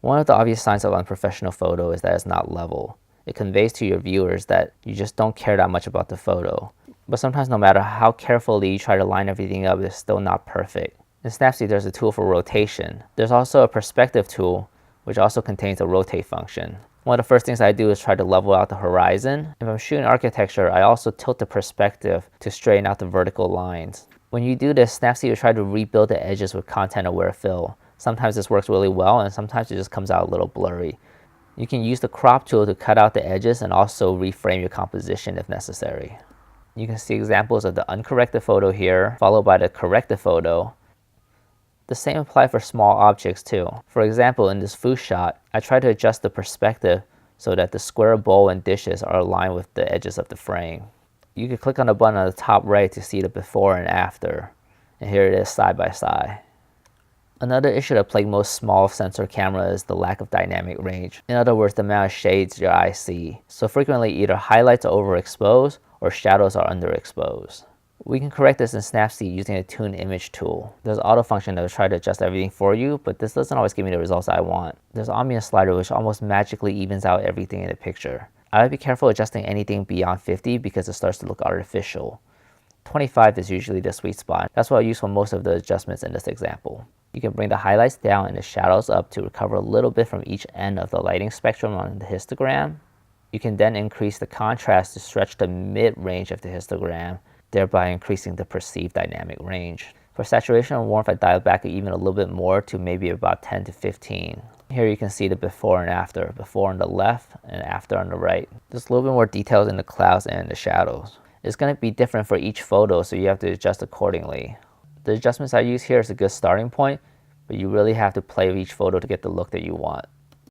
One of the obvious signs of unprofessional photo is that it's not level. It conveys to your viewers that you just don't care that much about the photo. But sometimes no matter how carefully you try to line everything up, it's still not perfect. In Snapseed, there's a tool for rotation. There's also a perspective tool, which also contains a rotate function. One of the first things I do is try to level out the horizon. If I'm shooting architecture, I also tilt the perspective to straighten out the vertical lines. When you do this, Snapseed will try to rebuild the edges with content-aware fill. Sometimes this works really well, and sometimes it just comes out a little blurry. You can use the crop tool to cut out the edges and also reframe your composition if necessary. You can see examples of the uncorrected photo here, followed by the corrected photo. The same applies for small objects too. For example, in this food shot, I try to adjust the perspective so that the square bowl and dishes are aligned with the edges of the frame. You can click on the button on the top right to see the before and after. And here it is side by side. Another issue that plagues most small sensor cameras is the lack of dynamic range. In other words, the amount of shades your eyes see. So frequently either highlights are overexposed or shadows are underexposed. We can correct this in Snapseed using a Tune Image tool. There's an auto function that will try to adjust everything for you, but this doesn't always give me the results I want. There's an ambient slider which almost magically evens out everything in the picture. I would be careful adjusting anything beyond 50 because it starts to look artificial. 25 is usually the sweet spot. That's what I use for most of the adjustments in this example. You can bring the highlights down and the shadows up to recover a little bit from each end of the lighting spectrum on the histogram. You can then increase the contrast to stretch the mid-range of the histogram, thereby increasing the perceived dynamic range. For saturation and warmth, I dial back even a little bit more to maybe about 10 to 15. Here you can see the before and after, before on the left and after on the right. There's a little bit more details in the clouds and the shadows. It's going to be different for each photo, so you have to adjust accordingly. The adjustments I use here is a good starting point, but you really have to play with each photo to get the look that you want.